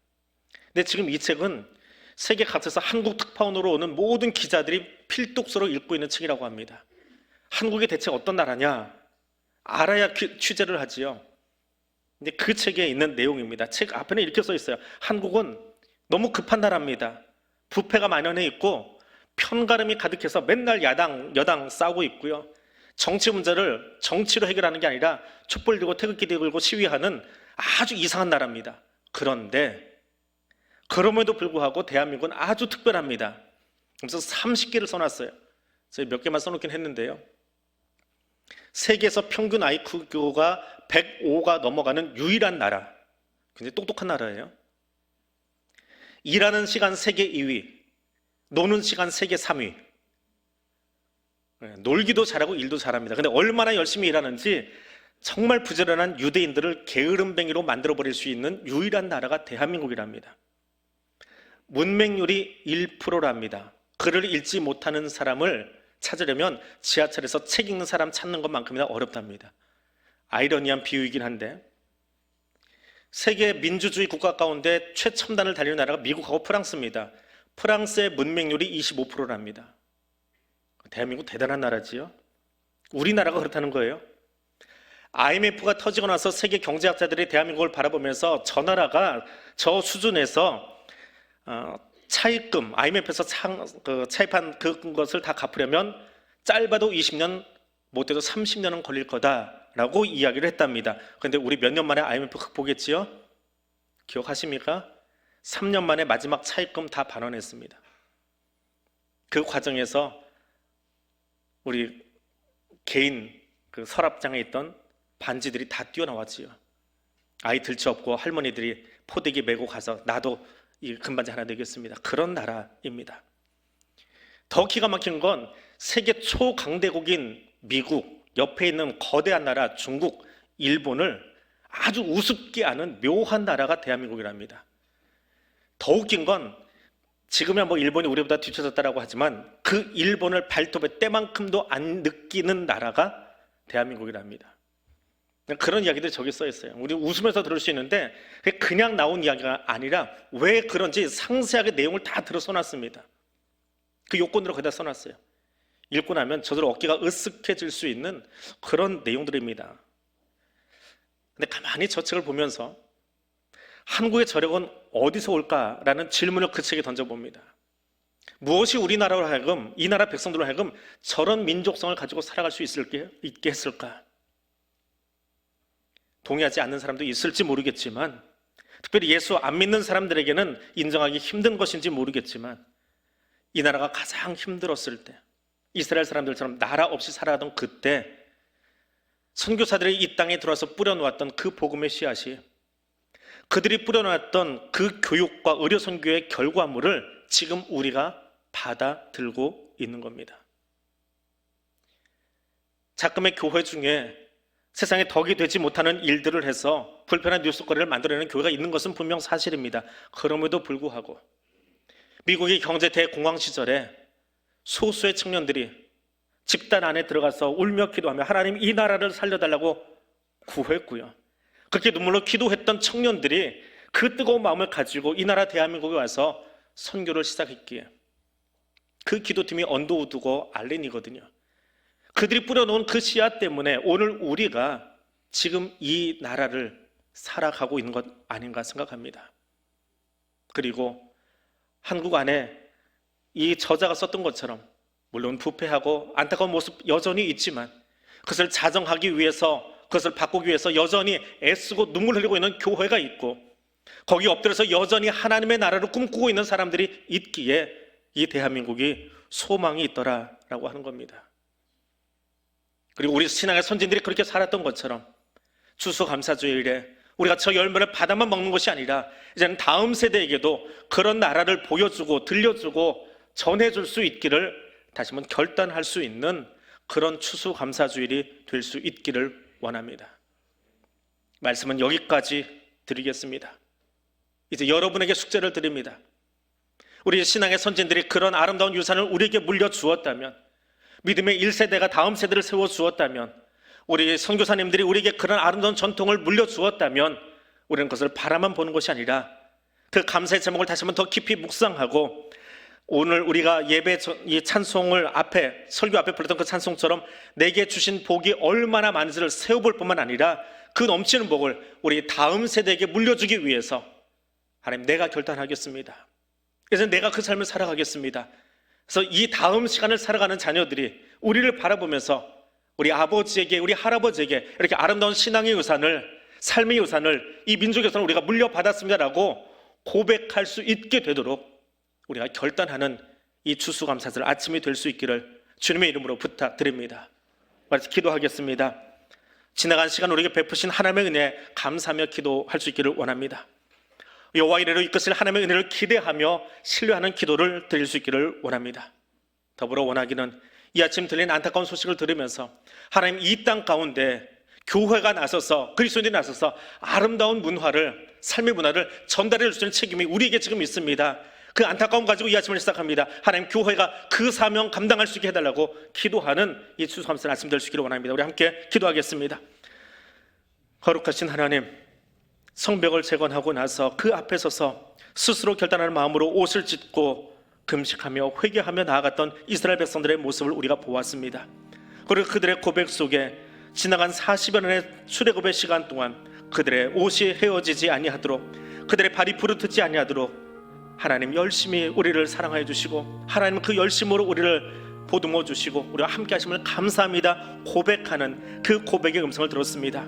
근데 지금 이 책은 세계 각지에서 한국 특파원으로 오는 모든 기자들이 필독서로 읽고 있는 책이라고 합니다. 한국이 대체 어떤 나라냐? 알아야 취재를 하지요. 근데 그 책에 있는 내용입니다. 책 앞에는 이렇게 써 있어요. 한국은 너무 급한 나라입니다. 부패가 만연해 있고 편가름이 가득해서 맨날 야당, 여당 싸우고 있고요. 정치 문제를 정치로 해결하는 게 아니라 촛불 들고 태극기 들고 시위하는 아주 이상한 나라입니다. 그런데 그럼에도 불구하고 대한민국은 아주 특별합니다. 그래서 30개를 써놨어요. 저희 몇 개만 써놓긴 했는데요. 세계에서 평균 IQ가 105가 넘어가는 유일한 나라. 굉장히 똑똑한 나라예요. 일하는 시간 세계 2위, 노는 시간 세계 3위. 놀기도 잘하고 일도 잘합니다. 근데 얼마나 열심히 일하는지 정말 부지런한 유대인들을 게으름뱅이로 만들어버릴 수 있는 유일한 나라가 대한민국이랍니다. 문맹률이 1%랍니다. 글을 읽지 못하는 사람을 찾으려면 지하철에서 책 읽는 사람 찾는 것만큼이나 어렵답니다. 아이러니한 비유이긴 한데, 세계 민주주의 국가 가운데 최첨단을 달리는 나라가 미국하고 프랑스입니다. 프랑스의 문맹률이 25%랍니다. 대한민국 대단한 나라지요. 우리나라가 그렇다는 거예요. IMF가 터지고 나서 세계 경제학자들이 대한민국을 바라보면서 저 나라가 저 수준에서 차입금, IMF에서 차입한 그것을 다 갚으려면 짧아도 20년, 못해도 30년은 걸릴 거다라고 이야기를 했답니다. 그런데 우리 몇 년 만에 IMF 극복했지요? 기억하십니까? 3년 만에 마지막 차입금 다 반환했습니다. 그 과정에서 우리 개인 그 서랍장에 있던 반지들이 다 뛰어나왔지요. 아이 들치 없고 할머니들이 포대기 메고 가서 나도 이 금반지 하나 되겠습니다. 그런 나라입니다. 더 기가 막힌 건 세계 초강대국인 미국, 옆에 있는 거대한 나라 중국, 일본을 아주 우습게 아는 묘한 나라가 대한민국이랍니다. 더 웃긴 건 지금이야 뭐 일본이 우리보다 뒤쳐졌다라고 하지만 그 일본을 발톱의 때만큼도 안 느끼는 나라가 대한민국이랍니다. 그런 이야기들이 저기 써 있어요. 우리 웃으면서 들을 수 있는데 그냥 나온 이야기가 아니라 왜 그런지 상세하게 내용을 다 들어 써놨습니다. 그 요건으로 거기다 써놨어요. 읽고 나면 저절로 어깨가 으쓱해질 수 있는 그런 내용들입니다. 근데 가만히 저 책을 보면서 한국의 저력은 어디서 올까라는 질문을 그 책에 던져봅니다. 무엇이 우리나라로 하여금, 이 나라 백성들로 하여금 저런 민족성을 가지고 살아갈 수 있게 했을까? 동의하지 않는 사람도 있을지 모르겠지만, 특별히 예수 안 믿는 사람들에게는 인정하기 힘든 것인지 모르겠지만, 이 나라가 가장 힘들었을 때, 이스라엘 사람들처럼 나라 없이 살아가던 그때 선교사들이 이 땅에 들어와서 뿌려놓았던 그 복음의 씨앗이, 그들이 뿌려놓았던 그 교육과 의료 선교의 결과물을 지금 우리가 받아들고 있는 겁니다. 작금의 교회 중에 세상에 덕이 되지 못하는 일들을 해서 불편한 뉴스거리를 만들어내는 교회가 있는 것은 분명 사실입니다. 그럼에도 불구하고 미국의 경제 대공황 시절에 소수의 청년들이 집단 안에 들어가서 울며 기도하며 하나님 이 나라를 살려달라고 구했고요. 그렇게 눈물로 기도했던 청년들이 그 뜨거운 마음을 가지고 이 나라 대한민국에 와서 선교를 시작했기에 그 기도팀이 언더우드고 알렌이거든요. 그들이 뿌려놓은 그 씨앗 때문에 오늘 우리가 지금 이 나라를 살아가고 있는 것 아닌가 생각합니다. 그리고 한국 안에 이 저자가 썼던 것처럼 물론 부패하고 안타까운 모습 여전히 있지만 그것을 자정하기 위해서, 그것을 바꾸기 위해서 여전히 애쓰고 눈물 흘리고 있는 교회가 있고 거기 엎드려서 여전히 하나님의 나라를 꿈꾸고 있는 사람들이 있기에 이 대한민국이 소망이 있더라라고 하는 겁니다. 그리고 우리 신앙의 선진들이 그렇게 살았던 것처럼 추수감사주일에 우리가 저 열매를 받아만 먹는 것이 아니라 이제는 다음 세대에게도 그런 나라를 보여주고 들려주고 전해줄 수 있기를 다시 한번 결단할 수 있는 그런 추수감사주일이 될 수 있기를 원합니다. 말씀은 여기까지 드리겠습니다. 이제 여러분에게 숙제를 드립니다. 우리 신앙의 선진들이 그런 아름다운 유산을 우리에게 물려주었다면, 믿음의 1세대가 다음 세대를 세워주었다면, 우리 선교사님들이 우리에게 그런 아름다운 전통을 물려주었다면 우리는 그것을 바라만 보는 것이 아니라 그 감사의 제목을 다시 한번 더 깊이 묵상하고 오늘 우리가 예배 이 찬송을 앞에 설교 앞에 불렀던 그 찬송처럼 내게 주신 복이 얼마나 많은지를 세워볼 뿐만 아니라 그 넘치는 복을 우리 다음 세대에게 물려주기 위해서 하나님 내가 결단하겠습니다. 그래서 내가 그 삶을 살아가겠습니다. 그래서 이 다음 시간을 살아가는 자녀들이 우리를 바라보면서 우리 아버지에게 우리 할아버지에게 이렇게 아름다운 신앙의 유산을 삶의 유산을 이 민족의 유산을 우리가 물려받았습니다라고 고백할 수 있게 되도록 우리가 결단하는 이 추수감사절 아침이 될 수 있기를 주님의 이름으로 부탁드립니다. 말해서 기도하겠습니다. 지나간 시간 우리에게 베푸신 하나님의 은혜 감사하며 기도할 수 있기를 원합니다. 여호와 이레로 이끄실 하나님의 은혜를 기대하며 신뢰하는 기도를 드릴 수 있기를 원합니다. 더불어 원하기는 이 아침 들린 안타까운 소식을 들으면서 하나님 이 땅 가운데 교회가 나서서 그리스도인들이 나서서 아름다운 문화를 삶의 문화를 전달해 주시는 책임이 우리에게 지금 있습니다. 그 안타까움 가지고 이 아침을 시작합니다. 하나님 교회가 그 사명 감당할 수 있게 해달라고 기도하는 이 추수감사 아침 될 수 있기를 원합니다. 우리 함께 기도하겠습니다. 거룩하신 하나님, 성벽을 재건하고 나서 그 앞에 서서 스스로 결단하는 마음으로 옷을 찢고 금식하며 회개하며 나아갔던 이스라엘 백성들의 모습을 우리가 보았습니다. 그리고 그들의 고백 속에 지나간 40여 년의 출애굽의 시간 동안 그들의 옷이 헤어지지 아니하도록 그들의 발이 부르트지 아니하도록 하나님 열심히 우리를 사랑하여 주시고 하나님 그 열심으로 우리를 보듬어 주시고 우리와 함께 하심을 감사합니다 고백하는 그 고백의 음성을 들었습니다.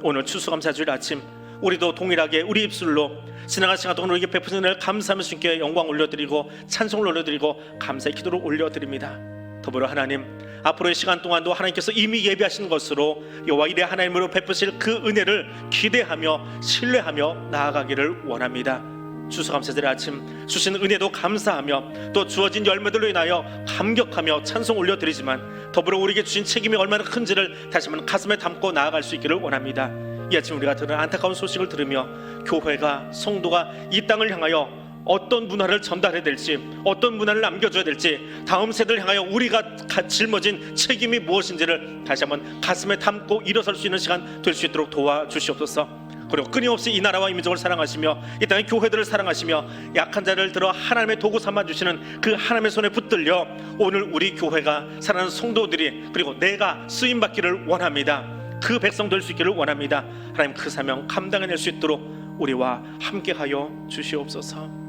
오늘 추수감사주일 아침 우리도 동일하게 우리 입술로 지나간 시간 동안 우리에게 베푸신 은혜를 감사하며 주님께 영광 올려드리고 찬송을 올려드리고 감사의 기도를 올려드립니다. 더불어 하나님 앞으로의 시간 동안도 하나님께서 이미 예비하신 것으로 여호와 이레 하나님으로 베푸실 그 은혜를 기대하며 신뢰하며 나아가기를 원합니다. 추수감사절의 아침 주신 은혜도 감사하며 또 주어진 열매들로 인하여 감격하며 찬송 올려드리지만 더불어 우리에게 주신 책임이 얼마나 큰지를 다시 한번 가슴에 담고 나아갈 수 있기를 원합니다. 이 아침 우리가 들은 안타까운 소식을 들으며 교회가 성도가 이 땅을 향하여 어떤 문화를 전달해야 될지, 어떤 문화를 남겨줘야 될지, 다음 세대를 향하여 우리가 짊어진 책임이 무엇인지를 다시 한번 가슴에 담고 일어설 수 있는 시간 될 수 있도록 도와주시옵소서. 그리고 끊임없이 이 나라와 이 민족을 사랑하시며 이 땅의 교회들을 사랑하시며 약한 자를 들어 하나님의 도구 삼아주시는 그 하나님의 손에 붙들려 오늘 우리 교회가 사랑하는 성도들이, 그리고 내가 쓰임받기를 원합니다. 그 백성 될 수 있기를 원합니다. 하나님, 그 사명 감당해낼 수 있도록 우리와 함께하여 주시옵소서.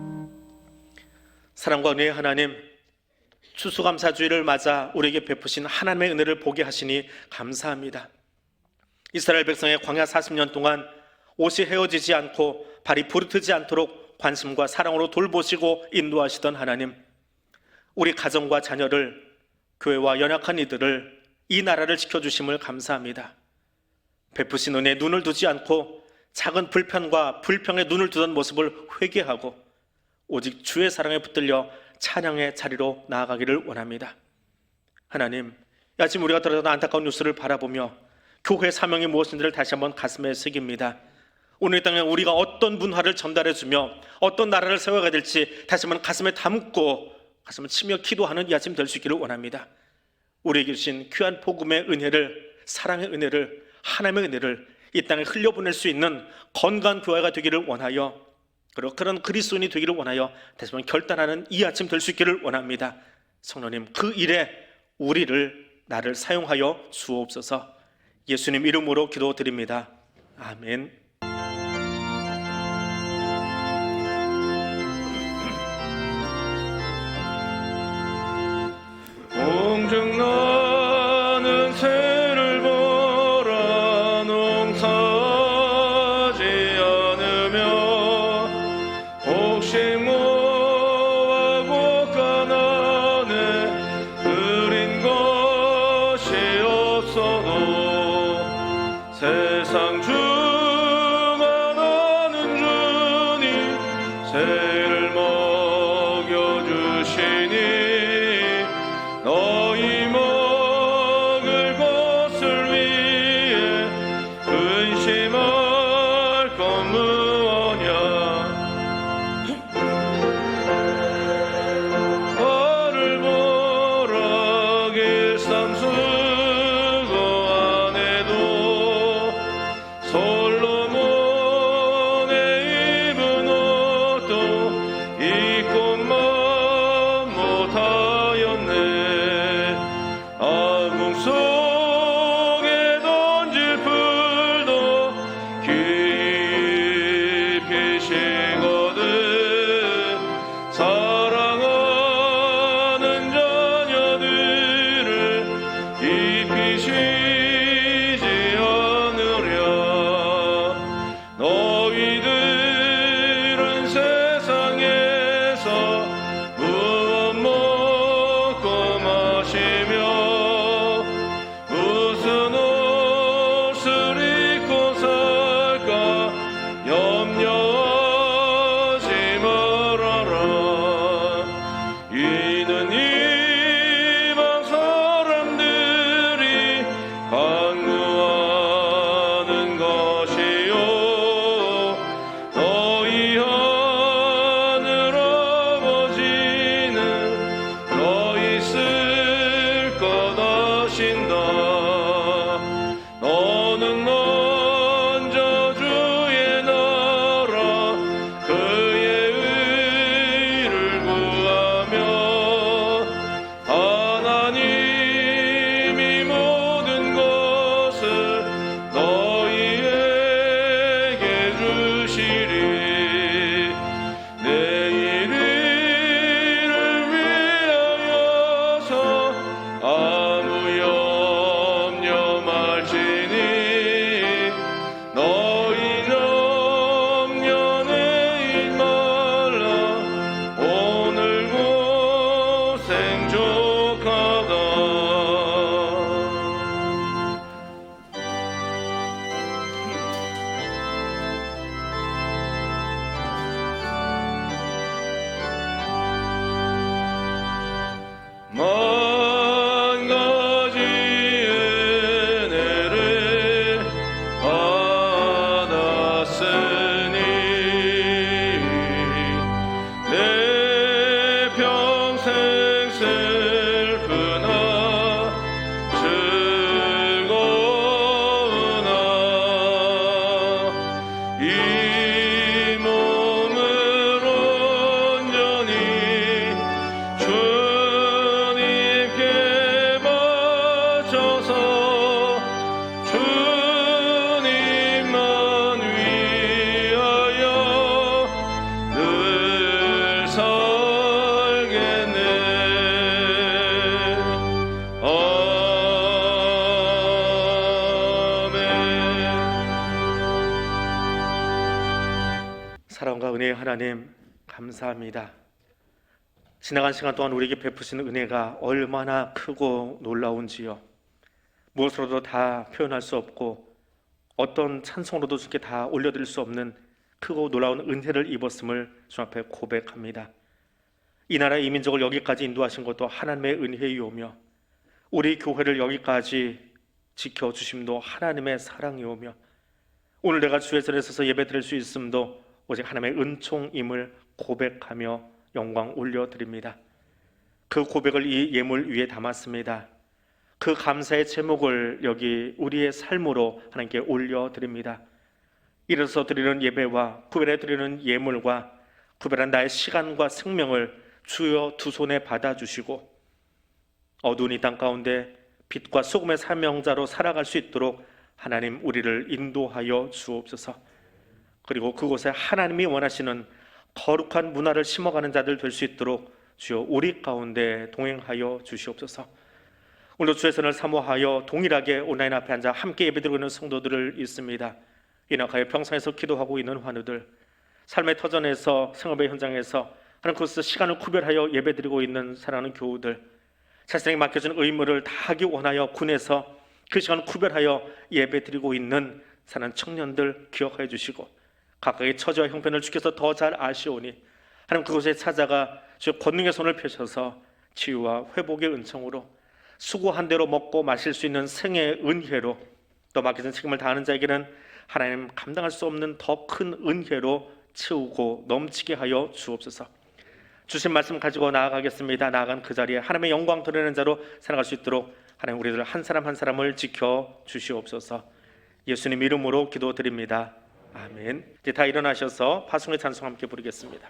사랑과 은혜의 하나님, 추수감사주의를 맞아 우리에게 베푸신 하나님의 은혜를 보게 하시니 감사합니다. 이스라엘 백성의 광야 40년 동안 옷이 헤어지지 않고 발이 부르트지 않도록 관심과 사랑으로 돌보시고 인도하시던 하나님, 우리 가정과 자녀를, 교회와 연약한 이들을, 이 나라를 지켜주심을 감사합니다. 베푸신 은혜에 눈을 두지 않고 작은 불편과 불평에 눈을 두던 모습을 회개하고 오직 주의 사랑에 붙들려 찬양의 자리로 나아가기를 원합니다. 하나님, 아침 우리가 들었던 안타까운 뉴스를 바라보며 교회의 사명이 무엇인지를 다시 한번 가슴에 새깁니다. 오늘 이 땅에 우리가 어떤 문화를 전달해주며 어떤 나라를 세워가야 될지 다시 한번 가슴에 담고 가슴을 치며 기도하는 이 아침 될 수 있기를 원합니다. 우리에게 주신 귀한 복음의 은혜를, 사랑의 은혜를, 하나님의 은혜를 이 땅에 흘려보낼 수 있는 건강한 교회가 되기를 원하여, 그리고 그런 그리스도인이 되기를 원하여 다시 한번 결단하는 이 아침 될 수 있기를 원합니다. 성령님, 그 일에 나를 사용하여 주옵소서. 예수님 이름으로 기도드립니다. 아멘. 공중 나는 새를 보라. 농사지 않으며 혹시모하고 가난에 드린 것이 없어도 세상 주만하는 주님 새를 먹여주시니 너희 먹을 것을 위해 근심할 것 무엇냐. 나를 보라. 길쌈 수고 안 해도 솔로몬의 입은 옷도 입고만 못하였네. 아궁 속에 던질 풀도 깊이시거든. 사랑하는 자녀들을 입히시지 않으랴. 너희들은 세상에서 무엇 먹고 마시며 무슨 옷을 입고 살까 염려하지 말아라. 이는 이방 사람들이 간구하는 것이요 너희 하늘 아버지는 너희 쓸 것 아신다. 너는 먼저 주의 나라 그의 의를 구하며 하나님이 모든 것을 너희에게 주시리. 내일 일을 위하여서 아무 하셔서 주님만 위하여 늘 살겠네. 아멘. 사랑과 은혜의 하나님, 감사합니다. 지나간 시간 동안 우리에게 베푸신 은혜가 얼마나 크고 놀라운지요. 무엇으로도 다 표현할 수 없고 어떤 찬송으로도 주께 다 올려드릴 수 없는 크고 놀라운 은혜를 입었음을 주 앞에 고백합니다. 이 나라 이 민족을 여기까지 인도하신 것도 하나님의 은혜이오며 우리 교회를 여기까지 지켜주심도 하나님의 사랑이오며 오늘 내가 주의 전에 서서 예배드릴 수 있음도 오직 하나님의 은총임을 고백하며 영광 올려드립니다. 그 고백을 이 예물 위에 담았습니다. 그 감사의 제목을 여기 우리의 삶으로 하나님께 올려드립니다. 이래서 드리는 예배와 구별해 드리는 예물과 구별한 나의 시간과 생명을 주여 두 손에 받아주시고 어두운 이 땅 가운데 빛과 소금의 사명자로 살아갈 수 있도록 하나님 우리를 인도하여 주옵소서. 그리고 그곳에 하나님이 원하시는 거룩한 문화를 심어가는 자들 될 수 있도록 주여 우리 가운데 동행하여 주시옵소서. 오늘도 주의 선을 사모하여 동일하게 온라인 앞에 앉아 함께 예배드리고 있는 성도들을 있습니다. 인학하여 평상에서 기도하고 있는 환우들, 삶의 터전에서 생업의 현장에서 하나님 그곳에서 시간을 구별하여 예배드리고 있는 사랑하는 교우들, 자신에게 맡겨진 의무를 다하기 원하여 군에서 그 시간을 구별하여 예배드리고 있는 사랑하는 청년들 기억하여 주시고 각각의 처지와 형편을 주께서 더 잘 아시오니 하나님 그곳에 찾아가 주 권능의 손을 펴셔서 치유와 회복의 은총으로 수고한 대로 먹고 마실 수 있는 생애의 은혜로 또 맡겨진 책임을 다하는 자에게는 하나님 감당할 수 없는 더 큰 은혜로 채우고 넘치게 하여 주옵소서. 주신 말씀 가지고 나아가겠습니다. 나아간 그 자리에 하나님의 영광 드러내는 자로 살아갈 수 있도록 하나님 우리들 한 사람 한 사람을 지켜 주시옵소서. 예수님 이름으로 기도드립니다. 아멘. 이제 다 일어나셔서 파송의 찬송 함께 부르겠습니다.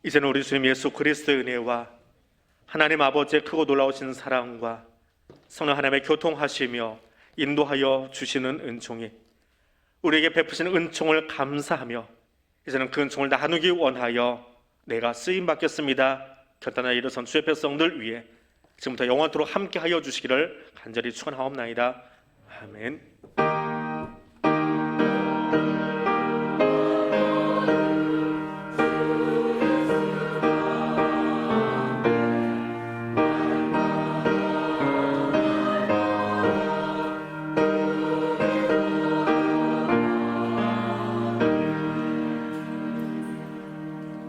이제는 우리 주님 예수 그리스도의 은혜와 하나님 아버지의 크고 놀라우신 사랑과 성령 하나님의 교통하시며 인도하여 주시는 은총이 우리에게 베푸시는 은총을 감사하며 이제는 그 은총을 나누기 원하여 내가 쓰임 받겠습니다. 결단하여 일어선 주의 백성들 위해 지금부터 영원토록 함께하여 주시기를 간절히 축원하옵나이다. 아멘.